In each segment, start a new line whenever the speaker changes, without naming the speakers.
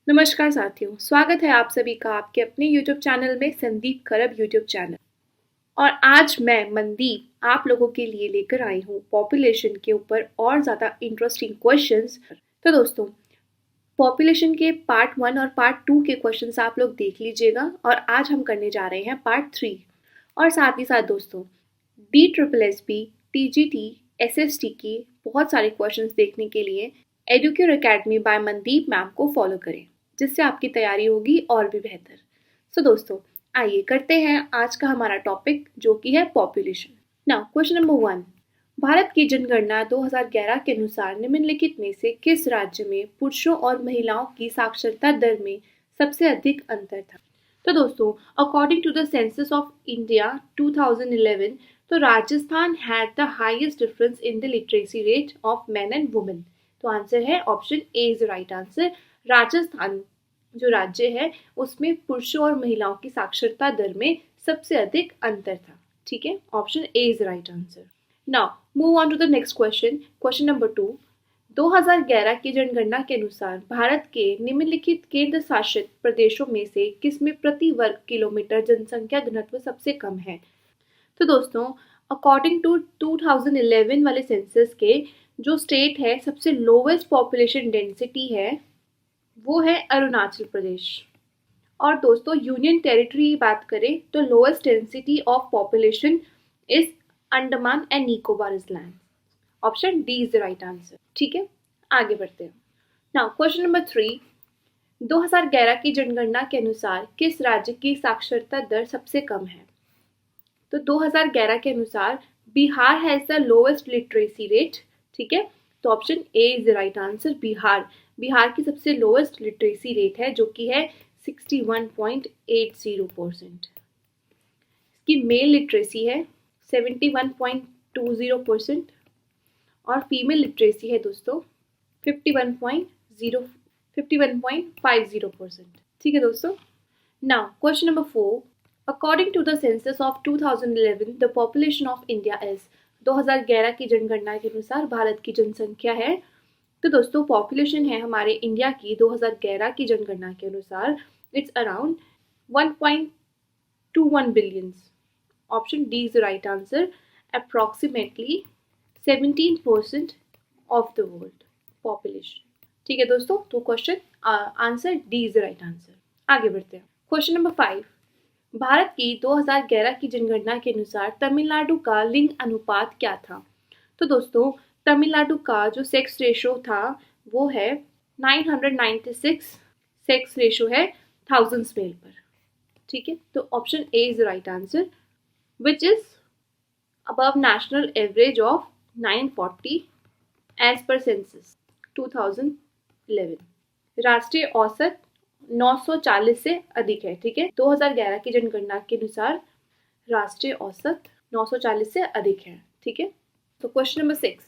नमस्कार साथियों, स्वागत है आप सभी का आपके अपने YouTube चैनल में संदीप खरब YouTube चैनल। और आज मैं मनदीप आप लोगों के लिए लेकर आई हूँ पॉपुलेशन के ऊपर और ज़्यादा इंटरेस्टिंग क्वेश्चंस। तो दोस्तों, पॉपुलेशन के पार्ट 1 और पार्ट 2 के क्वेश्चंस आप लोग देख लीजिएगा और आज हम करने जा रहे हैं पार्ट 3। और साथ ही साथ दोस्तों, DSSB, TGT, SST की बहुत सारे क्वेश्चंस देखने के लिए Educare academy by Mandeep ma'am को फॉलो करें, जिससे आपकी तैयारी होगी और भी बेहतर। सो दोस्तों, आइए करते हैं आज का हमारा टॉपिक, जो कि है population. Now question number 1, Bharat की जनगणना 2011 के अनुसार निम्नलिखित में से किस राज्य में पुरुषों और महिलाओं की साक्षरता दर में सबसे अधिक अंतर था? तो दोस्तों, according to the census of India 2011, तो Rajasthan had the highest difference in the literacy rate of men and women. तो आंसर है option A is right answer. Rajasthan जो राज्य है उसमें पुरुषों और महिलाओं की साक्षरता दर में सबसे अधिक अंतर था। ठीक है, option A is right answer. Now move on to the next question, question number 2। 2011 की जनगणना के अनुसार भारत के निम्नलिखित केंद्र शासित प्रदेशों में से किसमें प्रति वर्ग किलोमीटर जनसंख्या घनत्व सबसे कम है? तो दोस्तों, अकॉर्डिंग टू 2011 वाले सेंसस के जो स्टेट है सबसे लोवेस्ट पॉपुलेशन डेंसिटी है वो है अरुणाचल प्रदेश। और दोस्तों, यूनियन टेरिटरी की बात करें तो lowest density of population is Andaman and Nicobar island. Option D is the right answer. ठीक है, आगे बढ़ते हैं। नाउ क्वेश्चन नंबर 3, 2011 की जनगणना के अनुसार किस राज्य की साक्षरता दर सबसे कम है? तो 2011 के अनुसार Bihar has the lowest literacy rate. ठीक है, तो option A is the right answer. Bihar की सबसे लोएस्ट लिटरेसी रेट है, जो कि है 61.80%। इसकी मेल लिटरेसी है 71.20% और फीमेल लिटरेसी है दोस्तों 51.50% ठीक है दोस्तों। Now question number 4, according to the census of 2011 the population of India is. 2011 की जनगणना के अनुसार भारत की जनसंख्या है, तो दोस्तों पॉपुलेशन है हमारे इंडिया की 2011 की जनगणना के अनुसार it's around 1.21 billion. Option D is the right answer. Approximately 17% of the world population. ठीक है दोस्तों, तो question answer D is the right answer. आगे बढ़ते हैं। क्वेश्चन नंबर 5, भारत की 2011 की जनगणना के अनुसार तमिलनाडु का लिंग अनुपात क्या था? तो दोस्तों, तमिलनाडु का जो सेक्स रेशो था वो है 996 सेक्स रेशो है थाउजेंड्स मेल पर। ठीक है, तो option A is the right answer which is above national average of 940 as per census 2011। राष्ट्रीय औसत 940 से अधिक है। ठीक है, 2011 की जनगणना के अनुसार राष्ट्रीय औसत 940 से अधिक है। ठीक है, तो question number 6,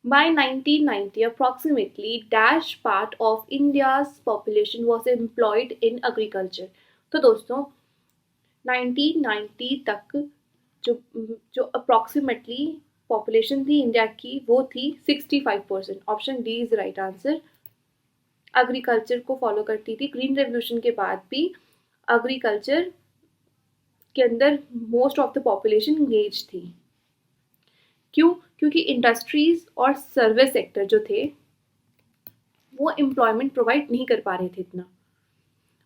by 1990 approximately dash part of India's population was employed in agriculture। तो दोस्तों 1990 तक जो अप्रॉक्सीमेटली पॉपुलेशन थी इंडिया की वो थी 65%। Option D is right answer. Agriculture को फॉलो करती थी। ग्रीन रेवोल्यूशन के बाद भी एग्रीकल्चर के अंदर most of the population engage थी। क्यों? क्योंकि इंडस्ट्रीज और सर्विस सेक्टर जो थे वो एम्प्लॉयमेंट प्रोवाइड नहीं कर पा रहे थे इतना,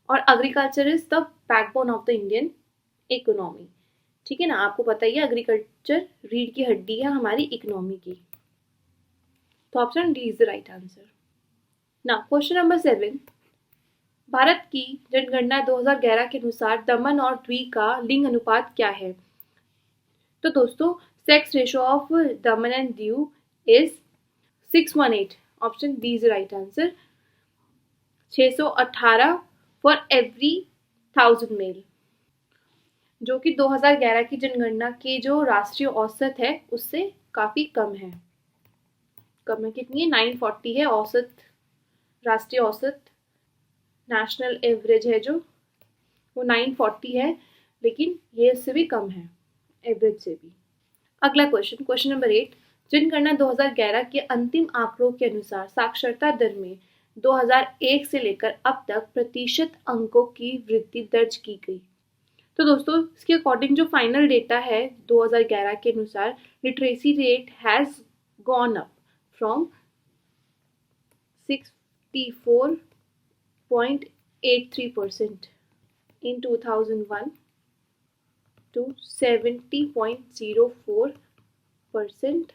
और agriculture is the backbone of the Indian economy. ठीक है ना, आपको पता ही है एग्रीकल्चर रीढ़ की हड्डी है हमारी इकोनॉमी की। तो option D is the right answer. Now question number 7, Bharat की जनगणना 2011 के अनुसार दमन और द्वीप का लिंग अनुपात क्या है? तो दोस्तों sex ratio of Daman and Diu is 618। Option D is the right answer. 618 for every 1000 male, जो कि 2011 की जनगणना की जो राष्ट्रीय औसत है उससे काफ़ी कम है। कम है कितनी है? 940 है औसत, राष्ट्रीय औसत। नेशनल एवरेज है जो वो 940 है, लेकिन ये इससे भी कम है, एवरेज से भी। अगला क्वेश्चन, क्वेश्चन नंबर 8, जनगणना 2011 के अंतिम आंकड़ों के अनुसार साक्षरता दर में 2001 से लेकर अब तक प्रतिशत अंकों की वृद्धि दर्ज की गई। तो दोस्तों इसके अकॉर्डिंग जो फाइनल डेटा है 2011 के अनुसार, literacy rate has gone up from 64.83% in 2001 to 70.04%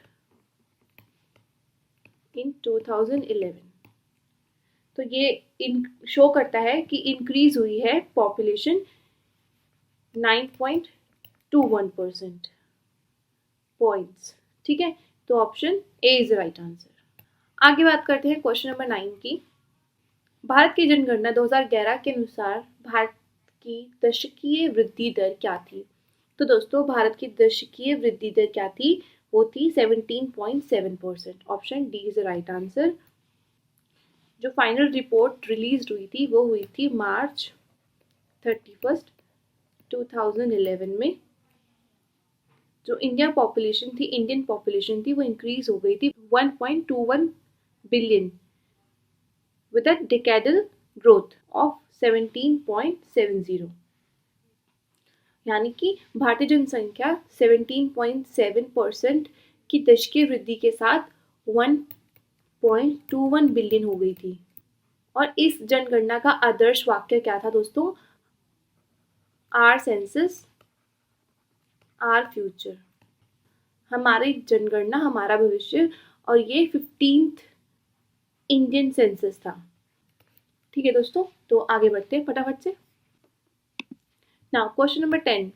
in 2011। तो ये शो करता है कि इंक्रीज हुई है पॉपुलेशन 9.21% पॉइंट्स। ठीक है, तो option A is the right answer. आगे बात करते हैं क्वेश्चन नंबर 9 की। भारत की जनगणना 2011 के अनुसार भारत की दशकीय वृद्धि दर क्या थी? तो दोस्तों भारत की दशकीय वृद्धि दर क्या थी? वो थी 17.7%। Option D is the right answer. जो फाइनल रिपोर्ट रिलीज हुई थी वो हुई थी मार्च 31, 2011 में। जो इंडियन पॉपुलेशन थी वो इंक्रीज हो गई थी 1.21 billion with a decadal growth of 17.70। यानी कि भारतीय जनसंख्या 17.7% की दशकीय वृद्धि के साथ 1.21 बिलियन हो गई थी। और इस जनगणना का आदर्श वाक्य क्या था दोस्तों? Our census our future. हमारी जनगणना हमारा भविष्य। और ये 15th इंडियन सेंसस था। ठीक है दोस्तों, तो आगे बढ़ते हैं फटाफट से। Now question number 10।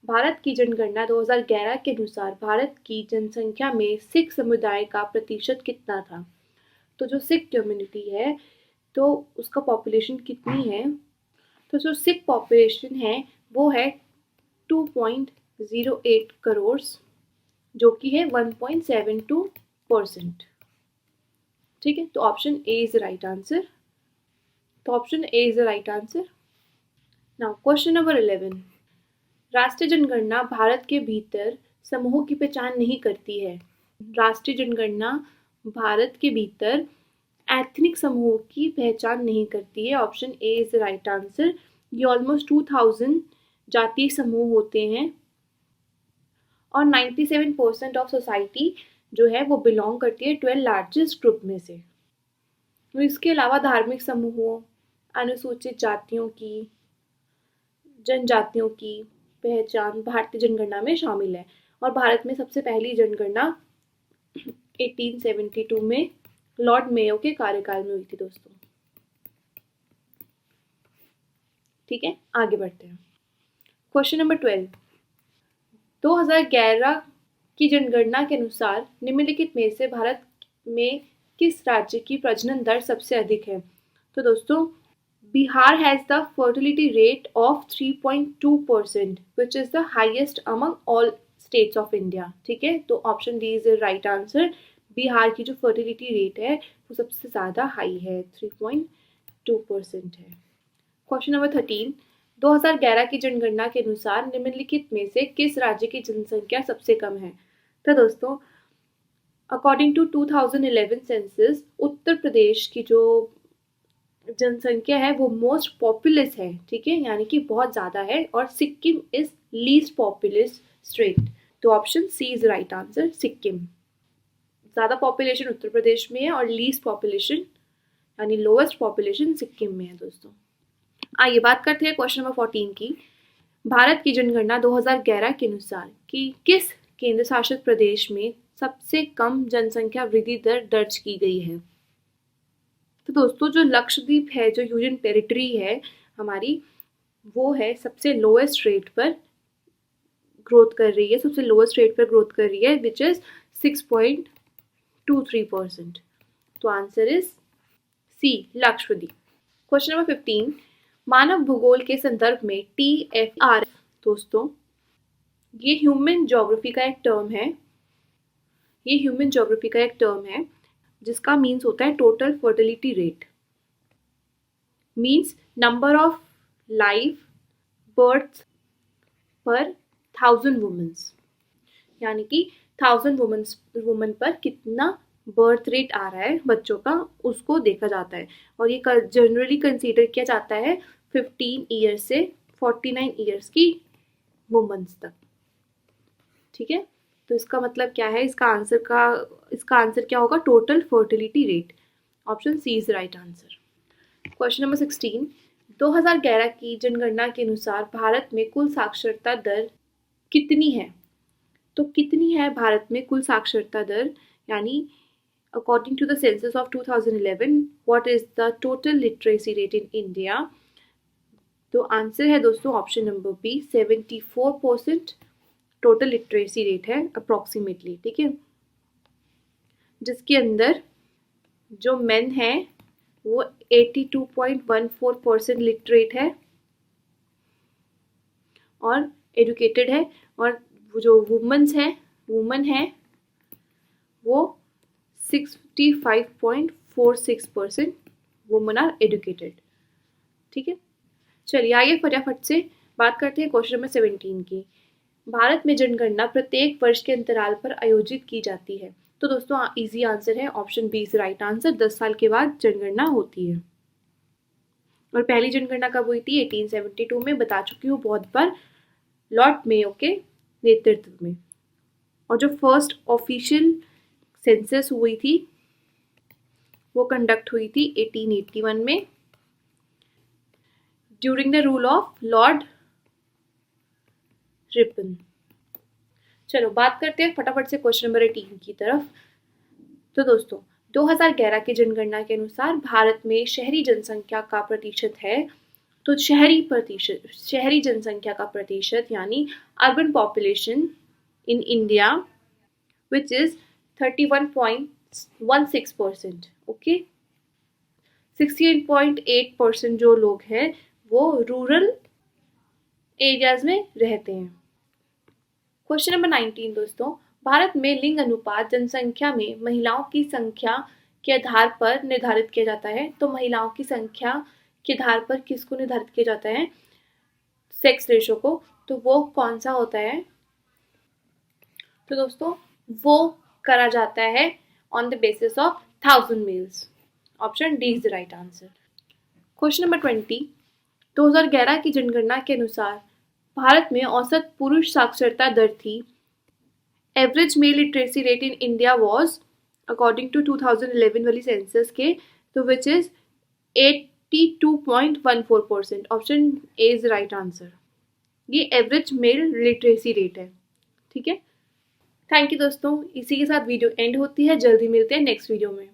भारत की जनगणना 2011 के अनुसार भारत की जनसंख्या में सिख समुदाय का प्रतिशत कितना था? तो जो सिख कम्युनिटी है तो उसका पॉपुलेशन कितनी है? तो जो सिख पॉपुलेशन है वो है 2.08 करोड़, जो कि है 1.72%। ठीक है, तो option A is the right answer. Now question number 11। राष्ट्रीय जनगणना भारत के भीतर समूहों की पहचान नहीं करती है। राष्ट्रीय जनगणना भारत के भीतर एथनिक समूहों की पहचान नहीं करती है। Option A is the right answer. ये ऑलमोस्ट 2000 जातीय समूह होते हैं और 97% ऑफ सोसाइटी जो है वो बिलोंग करती है 12 लार्जेस्ट ग्रुप में से। तो इसके अलावा धार्मिक समूहों, अनुसूचित जातियों की, जनजातियों की पहचान भारतीय जनगणना में शामिल है। और भारत में सबसे पहली जनगणना 1872 में लॉर्ड मेयो के कार्यकाल में हुई थी दोस्तों। ठीक है, आगे बढ़ते हैं। Question number 12। 2011 की जनगणना के अनुसार निम्नलिखित में से भारत में किस राज्य की प्रजनन दर सबसे अधिक है? तो दोस्तों Bihar has the fertility rate of 3.2%, which is the highest among all states of India. ठीक है, तो option D is the right answer. Bihar की जो फर्टिलिटी रेट है वो सबसे ज़्यादा हाई है, 3.2% है। Question number 13। 2011 की जनगणना के अनुसार निम्नलिखित में से किस राज्य की जनसंख्या सबसे कम है? तो दोस्तों according to 2011 census Uttar Pradesh की जो जनसंख्या है वो मोस्ट पॉपुलस है। ठीक है, यानी कि बहुत ज़्यादा है। और Sikkim is least populous state. तो option C is right answer, Sikkim. ज़्यादा पॉपुलेशन उत्तर प्रदेश में है और लीस्ट पॉपुलेशन यानी लोएस्ट पॉपुलेशन सिक्किम में है दोस्तों। आइए बात करते हैं क्वेश्चन नंबर 14 की। भारत की जनगणना 2011 के अनुसार कि किस केंद्र शासित प्रदेश में सबसे कम जनसंख्या वृद्धि दर दर्ज की गई है? तो दोस्तों जो लक्षद्वीप है, जो यूनियन टेरिटरी है हमारी, वो है सबसे लोएस्ट रेट पर ग्रोथ कर रही है, विच इज 6.23%। तो answer is C, Lakshadweep. Question number 15। मानव भूगोल के संदर्भ में TFR दोस्तों ये ह्यूमन ज्योग्राफी का एक टर्म है जिसका मीन्स होता है total fertility rate. Means number of live birth पर 1000 वुमेन्स, यानी कि 1000 वुमेन पर कितना बर्थ रेट आ रहा है बच्चों का, उसको देखा जाता है। और ये जनरली कंसीडर किया जाता है 15 ईयर्स से 49 ईयर्स की वुमेन्स तक। ठीक है, तो इसका मतलब क्या है, इसका आंसर क्या होगा, total fertility rate. Option C is right answer. Question number 16, 2011 की जनगणना के अनुसार भारत में कुल साक्षरता दर कितनी है? तो कितनी है भारत में कुल साक्षरता दर, यानी according to the census of 2011 what is the total literacy rate in India? तो आंसर है दोस्तों option number B, 74% total literacy rate है अप्रोक्सीमेटली। ठीक है, जिसके अंदर जो मेन है वो 82.14% लिटरेट है और एजुकेटेड है, और जो वुमन है वो 65.46% वुमन आर एजुकेटेड। ठीक है, चलिए आगे फटाफट से बात करते हैं क्वेश्चन नंबर 17 की। भारत में जनगणना प्रत्येक वर्ष के अंतराल पर आयोजित की जाती है। तो दोस्तों इजी आंसर है option B is right answer, 10 साल के बाद जनगणना होती है। और पहली जनगणना कब हुई थी? 1872 में, बता चुकी हूँ बहुत बार, लॉर्ड मेयो के नेतृत्व में। और जो फर्स्ट ऑफिशियल सेंसस हुई थी वो कंडक्ट हुई थी 1881 में during the rule of Lord Ripon. चलो बात करते हैं फटाफट से क्वेश्चन नंबर 18 की तरफ। तो दोस्तों 2011 की जनगणना के अनुसार भारत में शहरी जनसंख्या का प्रतिशत है, तो शहरी जनसंख्या का प्रतिशत यानी urban population in India which is 31.16%। Okay, 68.8% जो लोग हैं वो रूरल एरियाज में रहते हैं। क्वेश्चन नंबर 19 दोस्तों, भारत में लिंग अनुपात जनसंख्या में महिलाओं की संख्या के आधार पर निर्धारित किया जाता है। तो महिलाओं की संख्या के आधार पर किसको निर्धारित किया जाता है? सेक्स रेशो को। तो वो कौन सा होता है? तो दोस्तों वो करा जाता है on the basis of 1000 males. Option D is the right answer. Question number 20, 2011 की जनगणना के अनुसार भारत में औसत पुरुष साक्षरता दर थी। Average male literacy rate in India was according to 2011 वाली सेंसस के, तो which is 82.14%। Option A is right answer. ये एवरेज मेल लिटरेसी रेट है। ठीक है, थैंक यू दोस्तों, इसी के साथ वीडियो एंड होती है। जल्दी मिलते हैं नेक्स्ट वीडियो में।